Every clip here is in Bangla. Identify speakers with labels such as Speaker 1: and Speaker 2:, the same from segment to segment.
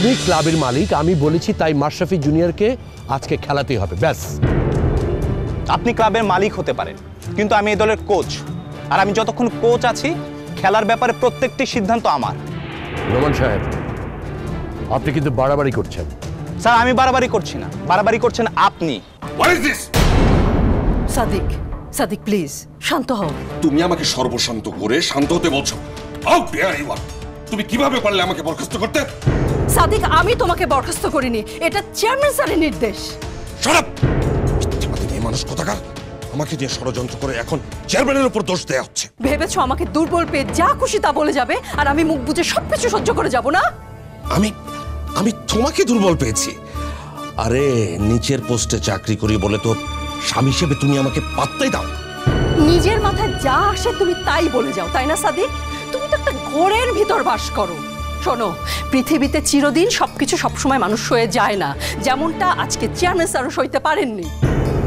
Speaker 1: আমি ক্লাবের মালিক, আমি বলেছি, তাই মাশরাফি জুনিয়রকে আজকে খেলাতেই হবে, ব্যাস।
Speaker 2: আপনি ক্লাবের মালিক হতে পারেন, কিন্তু আমি এই দলের কোচ, আর আমি যতক্ষণ কোচ আছি খেলার ব্যাপারে প্রত্যেকটি সিদ্ধান্ত আমার।
Speaker 1: রোমান সাহেব, আপনি কিন্তু বাড়াবাড়ি করছেন।
Speaker 2: স্যার, আমি বাড়াবাড়ি করছি না, বাড়াবাড়ি করছেন আপনি।
Speaker 3: সাদিক, সাদিক প্লিজ শান্ত হও।
Speaker 4: তুমি আমাকে সর্বশান্ত করে শান্ত হতে বলছো? তুমি কিভাবে পারলে আমাকে বরখাস্ত করতে?
Speaker 3: সাদিক, আমি তোমাকে বরখাস্ত করিনি, এটা চেয়ারম্যান স্যারের নির্দেশ।
Speaker 4: Shut up! এই মানুষ কোথাকার আমাকে দিয়ে ষড়যন্ত্র করে এখন চেয়ারম্যানের উপর দোষ দেয়া হচ্ছে।
Speaker 3: ভেবেছো আমাকে দুর্বল পেয়ে যা খুশি তা বলে যাবে আর আমি মুখ বুজে সবকিছু সহ্য করে যাব না?
Speaker 4: আমি তোমাকে দুর্বল পেয়েছি? আরে নিচের পোস্টে চাকরি করি বলে তো স্বামী হিসেবে তুমি আমাকে পাত্তাই দাও।
Speaker 3: নিজের মাথায় যা আসে তুমি তাই বলে যাও, তাই না সাদিক? তুমি তো একটা ঘোরের ভিতর বাস করো। শোনো, পৃথিবীতে চিরদিন সবকিছু সবসময় মানুষ হয়ে যায় না, যেমনটা আজকে চেয়ারম্যান স্যারও সইতে পারেননি।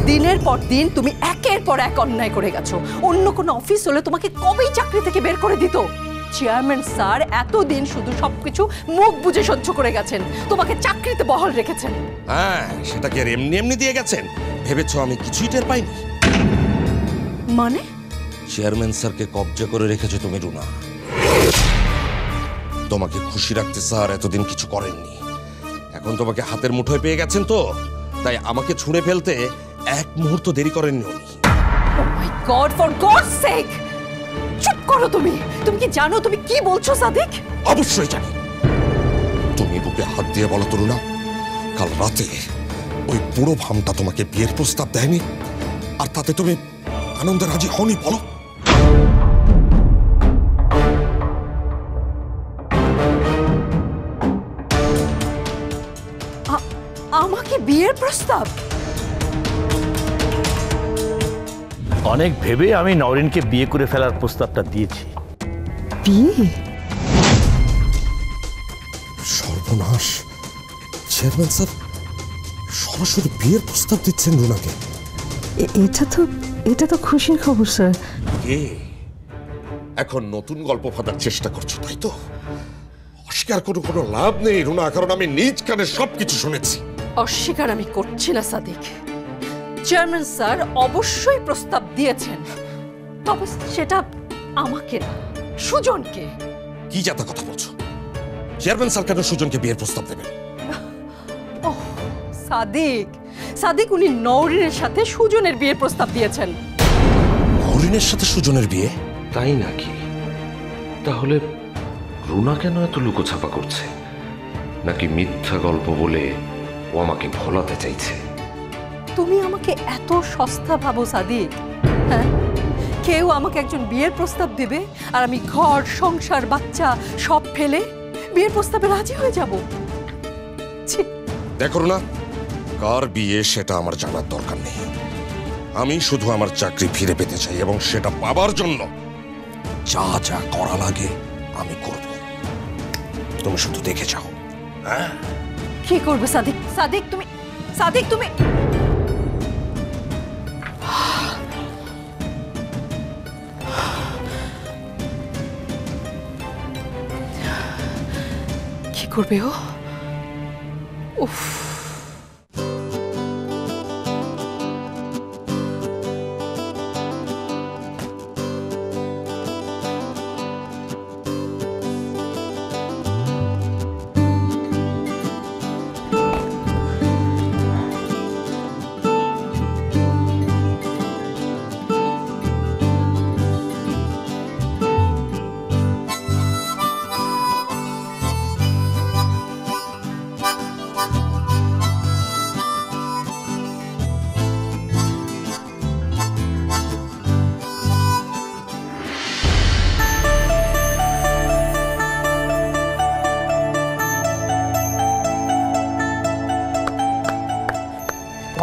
Speaker 3: দিনের পর দিন তুমি একের পর এক অন্যায় করে গেছো। অন্য কোনো অফিস হলে তোমাকে কবেই চাকরি থেকে বের করে দিত। চেয়ারম্যান স্যার এতদিন শুধু সবকিছু মুখ বুজে সহ্য করে গেছেন, তোমাকে চাকরিতে বহাল রেখেছেন।
Speaker 4: হ্যাঁ, সেটা কি আর এমনি এমনি দিয়ে গেছেন? ভেবেছো আমি কিছুই টের পাইনি?
Speaker 3: মানে?
Speaker 4: চেয়ারম্যান স্যারকে কবজা করে রেখেছো তুমি রুনা। তোমাকে খুশি রাখতে স্যার এতদিন কিছু করেননি, এখন তোমাকে হাতের মুঠোয় পেয়ে গেছেন তো, তাই আমাকে ছুঁড়ে ফেলতে এক মুহূর্ত দেরি করেননি উনি।
Speaker 3: Oh my God, for God's sake! চুপ করো তুমি। তুমি কি জানো তুমি কি বলছো সাদিক?
Speaker 4: অবশ্যই জানি। তুমি বুকে হাত দিয়ে বলো তো রুনা, কাল রাতে ওই বুড়ো ভামটা তোমাকে বিয়ের প্রস্তাব দেয়নি, আর তাতে তুমি আনন্দে রাজি হওনি? বলো।
Speaker 3: আমাকে বিয়ের প্রস্তাব?
Speaker 5: অনেক ভেবে আমি নওরিনকে বিয়ে করে ফেলার প্রস্তাবটা দিয়েছি।
Speaker 3: বিয়ে?
Speaker 4: সর্বনাশ! চেয়ারম্যান স্যার সরাসরি বিয়ের প্রস্তাব দিচ্ছেন রুনাকে।
Speaker 3: এটা তো খুশির খবর স্যার।
Speaker 4: কে এখন নতুন গল্প ফাঁদার চেষ্টা করছো, তাই তো? অস্বীকার কোনো লাভ নেই রুনা, কারণ আমি নিজ কানে সবকিছু শুনেছি।
Speaker 3: অস্বীকার আমি করছি না সাদিক। চেয়ারম্যান স্যার অবশ্যই প্রস্তাব দিয়েছেন, তবে সেটা আমাকে না, সুজনকে।
Speaker 4: কি জাতা কথা বলছো? চেয়ারম্যান স্যার কেন সুজনকে বিয়ের প্রস্তাব দেবেন?
Speaker 3: ওহ সাদিক, সাদিক উনি নওরিনের সাথে সুজনের বিয়ের প্রস্তাব দিয়েছেন।
Speaker 4: নওরিনের সাথে সুজনের বিয়ে?
Speaker 6: তাই নাকি? তাহলে রুনা কেন এত লুকোছাপা করছে? নাকি মিথ্যা গল্প বলে ও আমাকে ভোলাতে চাইছে?
Speaker 3: তুমি আমাকে এত সস্তা ভাবো সাদিক? হ্যাঁ, কেউ আমাকে একজন বিয়ের প্রস্তাব দেবে আর আমি ঘর সংসার বাচ্চা সব ফেলে বিয়ের প্রস্তাবে রাজি হয়ে যাব?
Speaker 4: দেখো রুনা, কার বিয়ে সেটা আমার জানার দরকার নেই। আমি শুধু আমার চাকরি ফিরে পেতে চাই, এবং সেটা পাবার জন্য যা যা করা লাগে আমি করব। তুমি শুধু দেখে যাও। হ্যাঁ,
Speaker 3: কি করবে সাদিক? সাদিক তুমি, সাদিক তুমি কি করবে ও? উফ,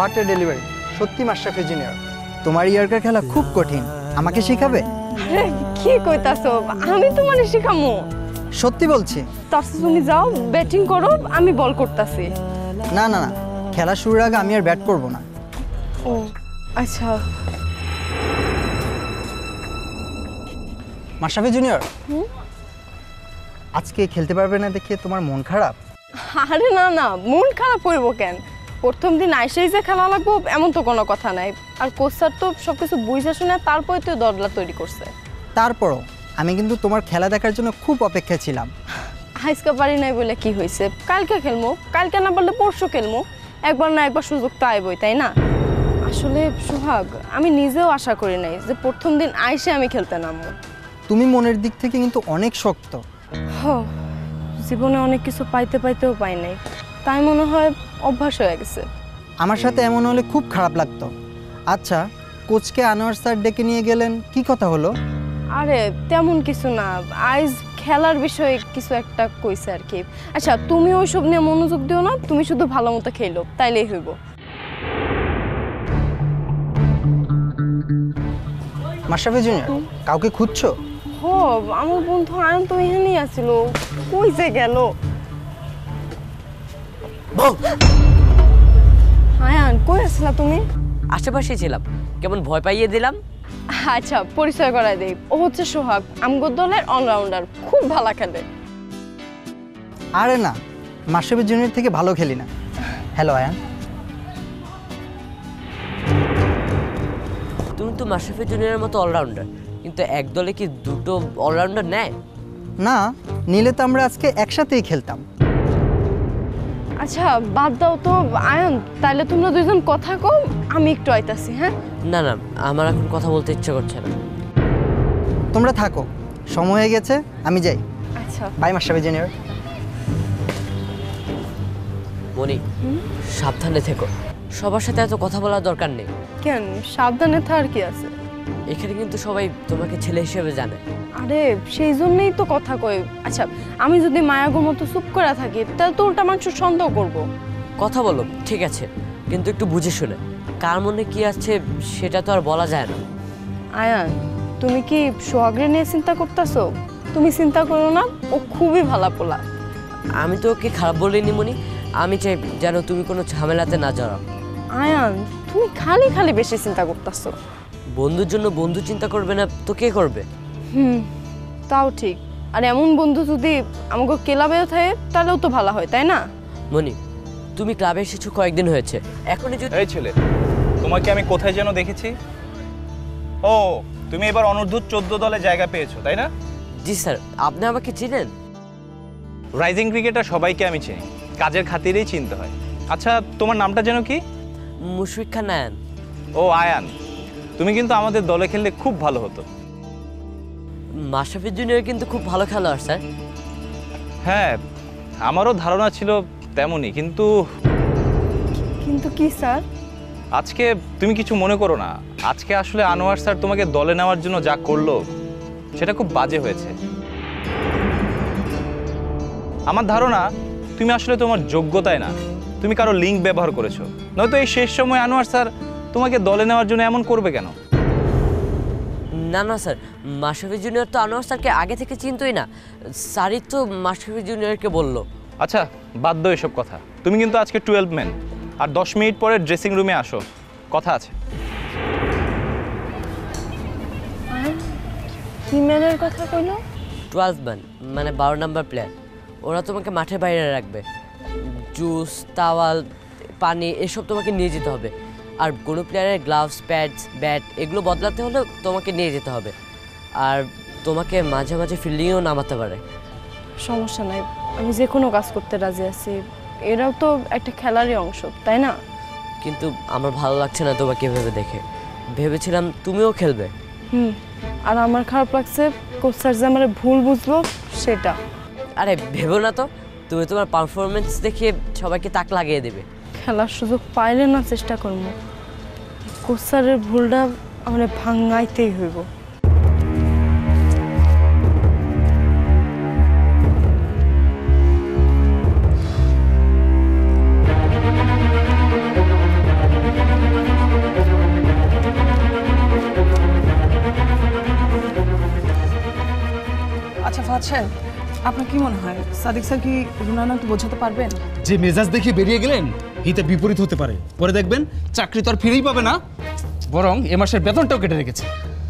Speaker 7: হোয়াট এ ডেলিভারি! সত্যি মাশরাফি জুনিয়র, তোমার ইয়ার্কার খেলা খুব কঠিন, আমাকে শিখাবে?
Speaker 8: কি কইতাছো? আমি তোমারে শিখামু?
Speaker 7: সত্যি বলছি।
Speaker 8: তার তুমি যাও ব্যাটিং করো, আমি বল করতেছি।
Speaker 7: না না না, খেলা শুরুর আগে আমি আর ব্যাট করব না।
Speaker 8: ও আচ্ছা।
Speaker 7: মাশরাফি জুনিয়র, আজকে খেলতে পারবে না দেখে তোমার মন খারাপ?
Speaker 8: আরে না না, মন খারাপ হইব কেন? প্রথম দিন আইসেই যে খেলা লাগবো এমন তো কোনো কথা নাই। আর কোচ স্যার তো সবকিছু বুঝে শুনে তারপরে তো দলটা তৈরি করছে।
Speaker 7: তারপরও আমি কিন্তু তোমার খেলা দেখার জন্য খুব অপেক্ষা ছিলাম।
Speaker 8: আজকে পারি নাই বলে কি হয়েছে, কালকে খেলবো, কালকে না পারলে পরশু খেলবো। একবার না একবার সুযোগ তো আইবই, তাই না? আসলে সোহাগ, আমি নিজেও আশা করি নাই যে প্রথম দিন আইসে আমি খেলতে নামবো।
Speaker 7: তুমি মনের দিক থেকে কিন্তু অনেক শক্ত।
Speaker 8: জীবনে অনেক কিছু পাইতে পাইতেও পাই নাই, তাই মনে হয় অভ্যাস হয়ে গেছে।
Speaker 7: আমার সাথে এমন হলে খুব খারাপ লাগতো। আচ্ছা, কোচকে আনোয়ার স্যার ডেকে নিয়ে গেলেন, কি কথা হলো?
Speaker 8: আরে তেমন কিছু না, আইজ খেলার বিষয়ে কিছু একটা কইছে আর কি। আচ্ছা, তুমি ওইসব নিয়ে মনোযোগ দিও না, তুমি শুধু ভালো মতো খেলো তাইলেই হইব।
Speaker 7: মাশরাফি জুনিয়র, কাউকে খুঁজছো?
Speaker 8: আমার বন্ধু আয়ন তো এখানেই আছিল, কই যে গেল? আয়ান, কই আসলা তুমি?
Speaker 9: আশেপাশে ছিলাম, কেমন ভয় পাইয়ে দিলাম।
Speaker 8: আচ্ছা, পরিচয় করাই দেই, ও হচ্ছে সোহাগ, আমগো দলের অলরাউন্ডার, খুব ভালো খেলে।
Speaker 7: আরে না, মাশরাফি জুনিয়র থেকে ভালো খেলি না। হ্যালো আয়ান।
Speaker 9: তুমি তো মাশরাফি জুনিয়রের মতো অলরাউন্ডার, কিন্তু এক দলে কি দুটো অলরাউন্ডার নেয়?
Speaker 7: না, নিলে তো আমরা আজকে একসাথেই খেলতাম।
Speaker 8: আচ্ছা বাদ দাও তো আয়ন, তাইলে তোমরা দুইজন কথা কও, আমি একটু আইতাছি। হ্যাঁ
Speaker 9: না না, আমার এখন কথা বলতে ইচ্ছে করছে না।
Speaker 7: তোমরা থাকো, সময় হয়ে গেছে, আমি যাই।
Speaker 8: আচ্ছা
Speaker 7: বাই মাশরাফি জুনিয়র।
Speaker 9: মনি, সাবধানে থেকো, সবার সাথে এত কথা বলার দরকার নেই।
Speaker 8: কেন, সাবধানে থাকার কি আছে?
Speaker 9: এখানে কিন্তু সবাই তোমাকে ছেলে হিসেবে জানে।
Speaker 8: আরে সেই জন্যই তো কথা কই। আচ্ছা, আমি যদি মায়াগোর মতো চুপ করে থাকি তাহলে তো উল্টা মানুষ সন্দেহ করবো।
Speaker 9: কথা বলো ঠিক আছে, কিন্তু একটু বুঝে শুনে, কার মনে কি আছে সেটা তো আর বলা যায় না।
Speaker 8: আয়ান, তুমি কি সোহাগরে নিয়ে চিন্তা করতেছো? তুমি চিন্তা করো না, ও খুবই ভালো পোলা।
Speaker 9: আমি তো ওকে খারাপ বলিনি মনি, আমি চাই যেন তুমি কোনো ঝামেলাতে না জড়াও।
Speaker 8: আয়ান, তুমি খালি খালি বেশি চিন্তা করতেছো।
Speaker 9: বন্ধুর জন্য বন্ধু চিন্তা করবে না তো কে করবে?
Speaker 8: তাও ঠিক। আর এমন বন্ধু যদি আমাকে ক্লাবেও থাকে তাহলেও তো ভালো হয়, তাই না?
Speaker 9: মনি, তুমি ক্লাবে এসেছো কয়েকদিন হয়েছে, এখনই যদি...
Speaker 2: এই ছেলে, তোমাকে আমি কোথায় যেন দেখেছি। ও, তুমি এবার অনূর্ধ্ব 14 দলে জায়গা পেয়েছো, তাই না?
Speaker 9: জি স্যার, আপনি আমাকে চিনেন?
Speaker 2: রাইজিং ক্রিকেটার সবাইকে আমি চিনি, কাজের খাতিরেই চিনতে হয়। আচ্ছা, তোমার নামটা যেন কি?
Speaker 9: মুশফিক খান আয়ান।
Speaker 2: ও আয়ান, তুমি কিন্তু আমাদের দলে খেললে খুব ভালো হতো।
Speaker 9: মাশরাফি জুনিয়র কিন্তু খুব ভালো খেলোয়াড় স্যার।
Speaker 2: হ্যাঁ, আমারও ধারণা ছিল তেমনই, কিন্তু
Speaker 8: কিন্তু কি স্যার?
Speaker 2: আজকে তুমি কিছু মনে করো না, আজকে আসলে আনোয়ার স্যার তোমাকে দলে নেওয়ার জন্য যা করলো সেটা খুব বাজে হয়েছে। আমার ধারণা তুমি আসলে তোমার যোগ্যতায় না, তুমি কারো লিঙ্ক ব্যবহার করেছো, নয়তো এই শেষ সময় আনোয়ার স্যার তোমাকে দলে নেওয়ার জন্য এমন করবে কেন?
Speaker 9: না না স্যার, মাশরাফি জুনিয়র তো আনোয়ার স্যারকে আগে থেকে চিনতই না, স্যারই তো মাশরাফি জুনিয়রকে বললো।
Speaker 2: আচ্ছা, বাদ দাও এসব কথা। তুমি কিন্তু আজকে 12 ম্যান, আর 10 মিনিট পরে ড্রেসিং রুমে আসো, কথা আছে।
Speaker 8: কি ম্যানের কথা কইলো?
Speaker 9: 12 ম্যান মানে 12 নাম্বার প্লেয়ার। ওরা তোমাকে মাঠের বাইরে রাখবে, জুস, তাওয়াল, পানি এসব তোমাকে নিয়ে যেতে হবে। আর কোনো প্লেয়ারের গ্লাভস, প্যাডস, ব্যাট এগুলো বদলাতে হলে তোমাকে নিয়ে যেতে হবে। আর তোমাকে মাঝে মাঝে ফিল্ডিংয়েও নামাতে পারে।
Speaker 8: সমস্যা নাই, আমি যে কোনো কাজ করতে রাজি আছি। এরাও তো একটা খেলারই অংশ, তাই না?
Speaker 9: কিন্তু আমার ভালো লাগছে না তোমাকে এভাবে দেখে। ভেবেছিলাম তুমিও খেলবে।
Speaker 8: আর আমার খারাপ লাগছে কোচ স্যার যে আমার ভুল বুঝলো সেটা।
Speaker 9: আরে ভেবো না তো, তুমি তোমার পারফরমেন্স দেখিয়ে সবাইকে তাক লাগিয়ে দেবে।
Speaker 8: খেলার সুযোগ পাইলে না চেষ্টা করবো, কোচ স্যারের ভুলটা আমার ভাঙাইতেই হইব।
Speaker 10: আচ্ছা ফাহাদ সাহেব, আপনার কি মনে হয় সাদিক স্যার কি রুনানাকে বোঝাতে পারবেন?
Speaker 11: যে মেজাজ দেখিয়ে বেরিয়ে গেলেন হিতে বিপরীত হতে পারে, পরে দেখবেন চাকরি তো আর ফিরেই পাবে না, বরং এ মাসের বেতনটাও কেটে রেখেছে।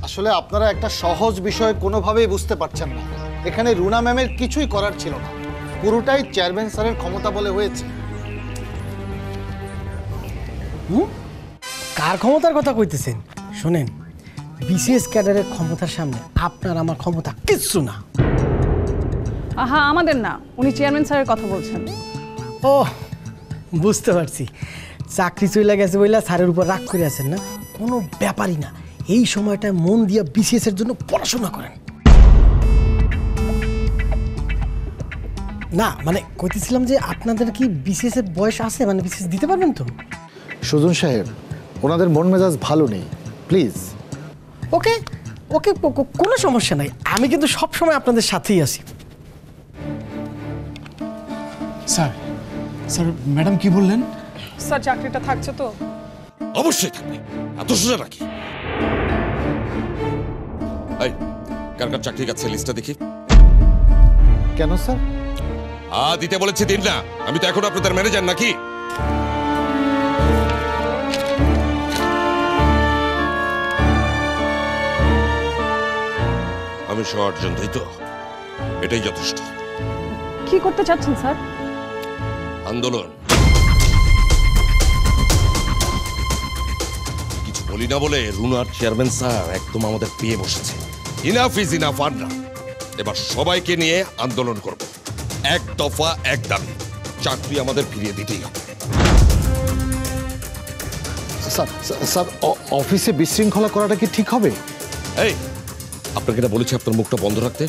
Speaker 12: আসলে আপনারা একটা সহজ বিষয় কোনোভাবেই বুঝতে পারছেন না। এখানে রুনা ম্যামের কিছুই করার ছিল না। পুরোটাই চেয়ারম্যান স্যারের ক্ষমতা বলে হয়েছে।
Speaker 13: কার ক্ষমতার কথা কইতেছেন? শোনেন, বিসিএস ক্যাডারের ক্ষমতার সামনে আপনার আমার ক্ষমতা কিচ্ছু না।
Speaker 10: আহা, আমাদের না, উনি চেয়ারম্যান স্যারের কথা বলছেন।
Speaker 13: ও বুঝতে পারছি, চাকরি চলে গেছে বইলা স্যারের উপর রাগ করে আছেন না? কোনো ব্যাপারই না, এই সময়টায় মন দিয়ে বিসিএস এর জন্য পড়াশোনা করেন। না মানে কইতেছিলাম যে আপনাদের কি বিসিএস এর বয়স আছে, মানে বিসিএস দিতে পারবেন তো?
Speaker 12: সুজন সাহেব, ওনাদের মন মেজাজ ভালো নেই, প্লিজ।
Speaker 13: ওকে ওকে, কোনো সমস্যা নাই, আমি কিন্তু সব সময় আপনাদের সাথেই আছি।
Speaker 11: স্যার, স্যার ম্যাডাম কি বললেন?
Speaker 10: স্যার চাকরিটা থাকছে তো?
Speaker 4: অবশ্যই থাকবে, এত সোজা নাকি? এই, কার কার চাকরি কাছে লিস্টটা দেখি।
Speaker 12: কেন স্যার?
Speaker 4: দিতে বলেছি দিন না, আমি তো এখন আপনাদের ম্যানেজার নাকি? আমি 108 জন, তাই তো? এটাই যথেষ্ট।
Speaker 10: কি করতে চাচ্ছেন স্যার?
Speaker 4: আন্দোলন। কিছু বলি না বলে রুনার চেয়ারম্যান স্যার একদম আমাদের পেয়ে বসেছে। ইনাফ ইজ ইনাফ, আর না। এবার সবাইকে নিয়ে আন্দোলন করব। এক দফা এক দাবি, চাকরি আমাদের ফিরিয়ে দিতেই হবে।
Speaker 12: স্যার স্যার, অফিসে বিশৃঙ্খলা করাটা কি ঠিক হবে?
Speaker 4: এই, আপনাকে এটা বলেছি আপনার মুখটা বন্ধ রাখতে?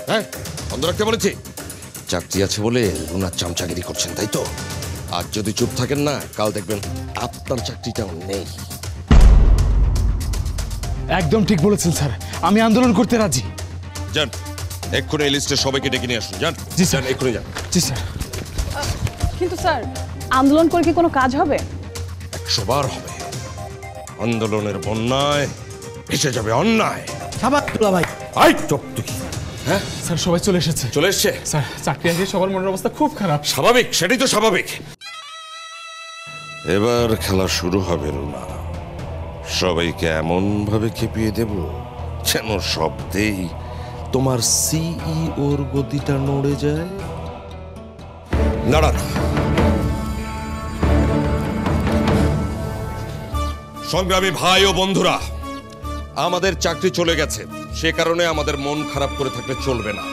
Speaker 4: হ্যাঁ, বন্ধ রাখতে বলেছি। চাকরি আছে বলে রুনার চামচাগিরি করছেন, তাই তো? আজ যদি চুপ থাকেন না, কাল দেখবেন আপনার চাকরিটাও নেই।
Speaker 11: একদম ঠিক বলেছেন স্যার, আমি আন্দোলন করতে রাজি।
Speaker 4: যান, এক্ষুনি এই লিস্টে সবাইকে ডেকে নিয়ে আসুন। যান।
Speaker 11: জি স্যার,
Speaker 4: এক্ষুনি যান।
Speaker 11: জি স্যার।
Speaker 10: কিন্তু স্যার, আন্দোলন করে কি কোনো কাজ হবে?
Speaker 4: 100 বার হবে। আন্দোলনের বন্যায় ভেসে যাবে অন্যায়।
Speaker 13: সাবাস ভাই।
Speaker 4: আই চুপ তুই। হ্যাঁ
Speaker 11: স্যার, সবাই চলে এসেছে।
Speaker 4: চলে এসছে?
Speaker 11: স্যার, চাকরি আগে সবার মনের অবস্থা খুব খারাপ।
Speaker 4: স্বাভাবিক, সেটাই তো স্বাভাবিক। এবার খেলা শুরু হবে রুনা। সবাইকে এমন ভাবে খেপিয়ে দেব যেন শব্দেই তোমার সিইওর গদিটা নড়ে যায়। নাড়া। সংগ্রামী ভাই ও বন্ধুরা, আমাদের চাকরি চলে গেছে, সে কারণে আমাদের মন খারাপ করে থাকলে চলবে না।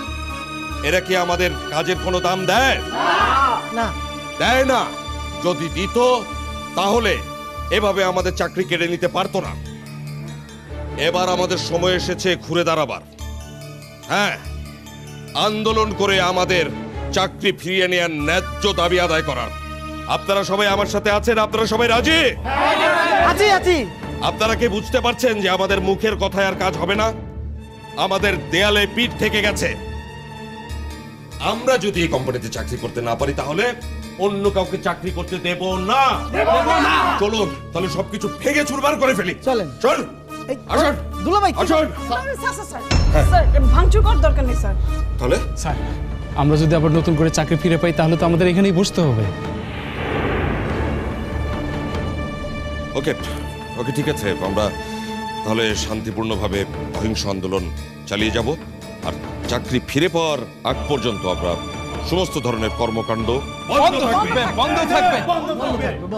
Speaker 4: এরা কি আমাদের কাজের কোনো দাম দেয়?
Speaker 13: না,
Speaker 4: দেয় না। যদি দিত তাহলে এভাবে আমাদের চাকরি কেড়ে নিতে পারতো না। এবার আমাদের সময় এসেছে ঘুরে দাঁড়াবার। হ্যাঁ, আন্দোলন করে আমাদের চাকরি ফিরিয়ে নেওয়ার ন্যায্য দাবি আদায় করার। আপনারা সবাই আমার সাথে আছেন? আপনারা সবাই রাজি?
Speaker 13: আছি আছি।
Speaker 4: আপনারা কি বুঝতে পারছেন যে আমাদের মুখের কথায় আর কাজ হবে না? আমাদের দেয়ালে পিঠ থেকে গেছে। আমরা যদি এই কোম্পানিতে চাকরি করতে না পারি তাহলে অন্য কাউকে চাকরি করতে দেব না। চলুন তাহলে সবকিছু ভেঙে চুরমার করে ফেলি।
Speaker 13: চলেন।
Speaker 4: চল। আসুন
Speaker 13: দুলাভাই।
Speaker 4: আসুন।
Speaker 10: স্যার, ভাঙচুর করার দরকার নেই স্যার।
Speaker 4: তাহলে
Speaker 11: স্যার, আমরা যদি আবার নতুন করে চাকরি ফিরে পাই তাহলে তো আমাদের এখানেই বসতে হবে।
Speaker 4: ওকে ওকে, ঠিক আছে। আমরা তাহলে শান্তিপূর্ণভাবে অহিংস আন্দোলন চালিয়ে যাব। আর চাকরি ফিরে পাওয়ার আগ পর্যন্ত আমরা সমস্ত ধরনের কর্মকাণ্ড
Speaker 11: বন্ধ থাকবে, বন্ধ থাকবে।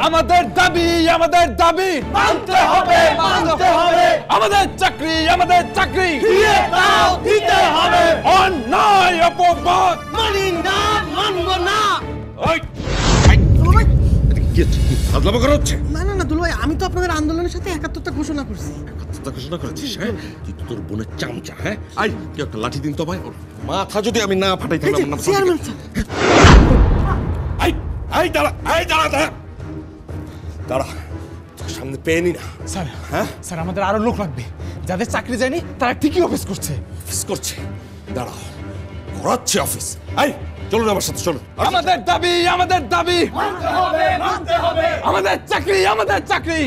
Speaker 11: আমাদের দাবি, আমাদের দাবি মানতে হবে, মানতে হবে। আমাদের চাকরি, আমাদের চাকরি ফিরে দাও, দিতে হবে। অন্যায় অপবাদ মানি না, মানব না।
Speaker 4: আদলামো করা হচ্ছে?
Speaker 13: না না না দুলাভাই, আমি তো আপনাদের আন্দোলনের সাথে একাত্মতা ঘোষণা করছি।
Speaker 4: একাত্মতা ঘোষণা করেছিস? হ্যাঁ, তুই তো তোর বোনের চামচা। হ্যাঁ, আই কি একটা লাঠি দিন তো ভাই। ওর মাথা যদি আমি না ফাটাই তাহলে আমার নাম
Speaker 13: চেয়ারম্যান স্যার।
Speaker 4: আই আই দাঁড়া, আই দাঁড়া, দাঁড়া দাঁড়া, তোর সামনে পেয়ে নি না।
Speaker 11: স্যার,
Speaker 4: হ্যাঁ
Speaker 11: স্যার, আমাদের আরো লোক লাগবে। যাদের চাকরি যায়নি তারা ঠিকই অফিস করছে।
Speaker 4: অফিস করছে? দাঁড়া, করাচ্ছে অফিস। আই চলুন আমার সাথে, চলুন।
Speaker 11: আমাদের দাবি, আমাদের দাবি মানতে হবে, মানতে হবে। আমাদের চাকরি, আমাদের চাকরি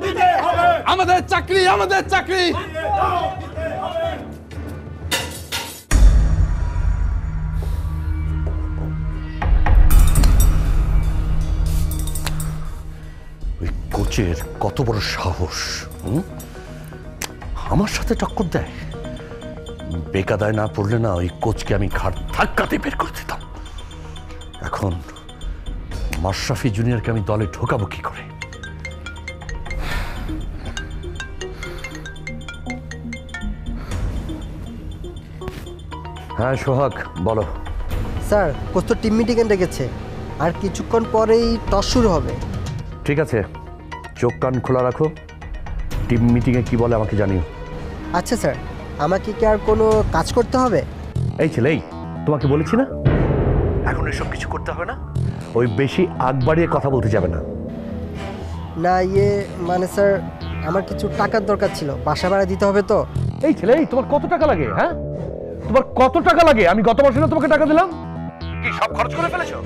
Speaker 11: দিতে হবে। আমাদের চাকরি, আমাদের চাকরি
Speaker 1: ওই কোচের কত বড় সাহস! আমার সাথে টক্কর দেয়। বেকাদায় না পড়লে না ওই কোচকে আমি ঘাট ধাক্কাতে বের করে দিতাম। এখন মাশরাফি জুনিয়রকে আমি দলে ঢোকাবো কি করে? হ্যাঁ সোহাগ, বলো।
Speaker 7: স্যার কোচ তো টিম মিটিংয়ে ডেকেছে, আর কিছুক্ষণ পরেই টস শুরু হবে।
Speaker 1: ঠিক আছে, চোখ কান খোলা রাখো, টিম মিটিংয়ে কি বলে আমাকে জানিও।
Speaker 7: আচ্ছা স্যার, আমাকে কি আর কোনো কাজ করতে হবে?
Speaker 1: এই ছেলে, এই তোমাকে বলেছি না এখন এসব কিছু করতে হবে না। ওই বেশি আগ বাড়িয়ে কথা বলতে যাবে না।
Speaker 7: না মানে স্যার আমার কিছু টাকার দরকার ছিল, বাসা ভাড়া দিতে হবে তো।
Speaker 1: এই ছেলে, এই তোমার কত টাকা লাগে? হ্যাঁ, তোমার কত টাকা লাগে? আমি গত মাসে না তোমাকে টাকা দিলাম, কি সব খরচ করে ফেলেছো?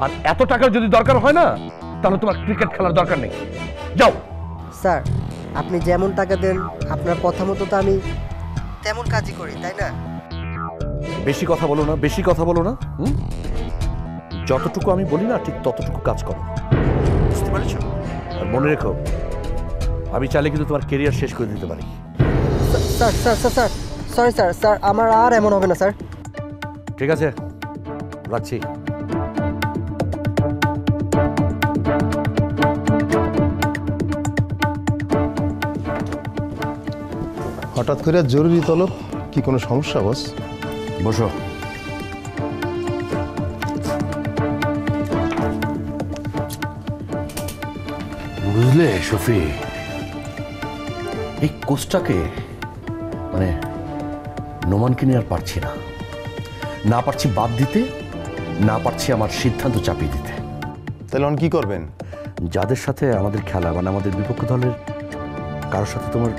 Speaker 1: আর এত টাকার যদি দরকার হয় না, তাহলে তোমার ক্রিকেট খেলার দরকার নেই, যাও।
Speaker 7: স্যার আপনি যেমন টাকা দেন আপনার কথা মতো তো আমি তেমন কাজই করি, তাই না?
Speaker 1: বেশি কথা বলো না, বেশি কথা বলো না। যতটুকু আমি বলি না ঠিক ততটুকু কাজ করো, বুঝতে পেরেছো? আর মনে রেখো, আমি চাইলে কিন্তু তোমার কেরিয়ার শেষ করে দিতে পারি।
Speaker 7: Sir sir sir sir sorry sir, sir আমার আর এমন হবে না স্যার।
Speaker 1: ঠিক আছে, রাখছি।
Speaker 14: হঠাৎ করে জরুরি তলব, কি কোনো সমস্যা বস?
Speaker 1: বসো। বুঝলে শফি, এই কোচটাকে মানে নোমানকে নিয়ে আর পারছি না, না পারছি বাদ দিতে, না পারছি আমার সিদ্ধান্ত চাপিয়ে দিতে।
Speaker 14: তাহলে অন কি করবেন?
Speaker 1: যাদের সাথে আমাদের খেলা, মানে আমাদের বিপক্ষ দলের কারোর সাথে তোমার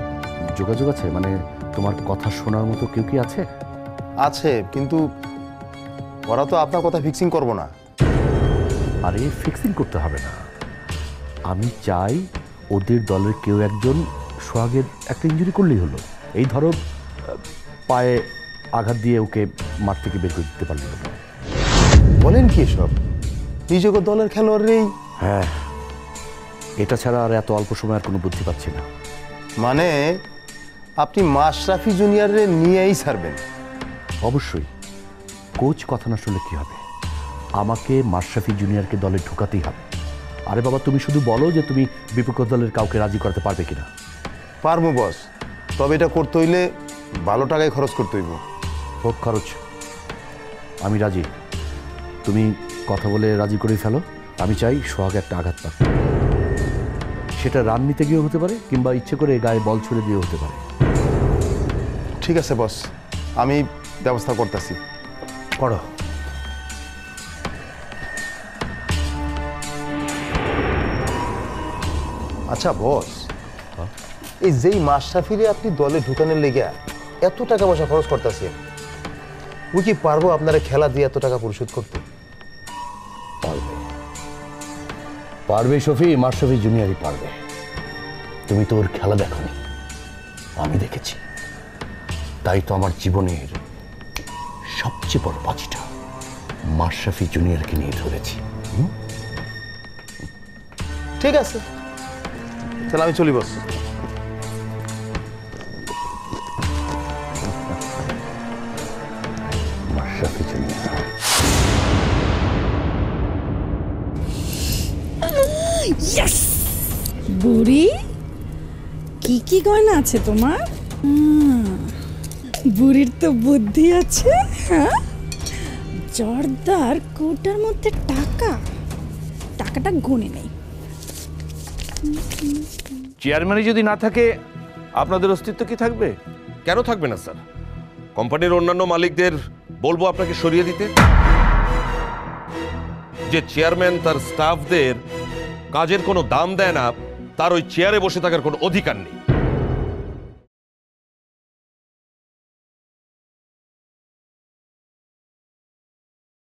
Speaker 1: যোগাযোগ আছে? মানে তোমার কথা শোনার মতো কেউ কি আছে?
Speaker 14: আছে, কিন্তু ওরা তো আপনার কথা ফিক্সিং করবো না।
Speaker 1: আরে ফিক্সিং করতে হবে না, আমি চাই ওদের দলের কেউ একজন সোহাগের একটা ইনজুরি করলেই হলো। এই ধরো পায়ে আঘাত দিয়ে ওকে মাঠ থেকে বের করে দিতে পারলো।
Speaker 14: বলেন কি সব? নিজেকে দলের খেলোয়াড়েরই?
Speaker 1: হ্যাঁ, এটা ছাড়া আর এত অল্প সময় আর কোনো বুদ্ধি পাচ্ছি না।
Speaker 14: মানে আপনি মাশরাফি জুনিয়রে নিয়েই ছাড়বেন?
Speaker 1: অবশ্যই, কোচ কথা না শুনলে কি হবে, আমাকে মাশরাফি জুনিয়রকে দলে ঢোকাতেই হবে। আরে বাবা, তুমি শুধু বলো যে তুমি বিপক্ষ দলের কাউকে রাজি করতে পারবে কিনা।
Speaker 14: পারবো বস, তবে এটা করতে হইলে ভালো টাকায় খরচ করতে হইব।
Speaker 1: হোক খরচ, আমি রাজি। তুমি কথা বলে রাজি করে ফেলো। আমি চাই সোহাগ একটা আঘাত পাক, সেটা রান নিতে গিয়েও হতে পারে, কিংবা ইচ্ছে করে গায়ে বল ছুড়ে দিয়েও হতে পারে।
Speaker 14: ঠিক আছে বস, আমি ব্যবস্থা করতেছি।
Speaker 1: করো।
Speaker 14: আচ্ছা বস, এই যেই মাশরাফিরে আপনি দলে ঢুকানোর লেগে এত টাকা পয়সা খরচ করতেছেন, ও কি পারবো আপনারা খেলা দিয়ে এত টাকা পরিশোধ করতে?
Speaker 1: পারবে, পারবে শফি, মাশরাফি জুনিয়রই পারবে। তুমি তো ওর খেলা দেখোনি, আমি দেখেছি, তাই তো আমার জীবনের সবচেয়ে বড় বাজিটা মাশরাফি জুনিয়রকে নিয়ে ধরেছি।
Speaker 14: ঠিক আছে, তাহলে আমি চলি বস।
Speaker 1: মাশরাফি জুনিয়র।
Speaker 15: ইয়েস! বুড়ি, কি কি গয়না আছে তোমার? বুড়ির তো বুদ্ধি আছে। হ্যাঁ, জর্দার কোটার মধ্যে টাকাটা গুনে নেই।
Speaker 5: চেয়ারম্যানই যদি না থাকে আপনাদের অস্তিত্ব কি থাকবে?
Speaker 4: কেন থাকবে না স্যার? কোম্পানির অন্যান্য মালিকদের বলবো আপনাকে সরিয়ে দিতে। যে চেয়ারম্যান তার স্টাফদের কাজের কোনো দাম দেয় না, তার ওই চেয়ারে বসে থাকার কোনো অধিকার নেই।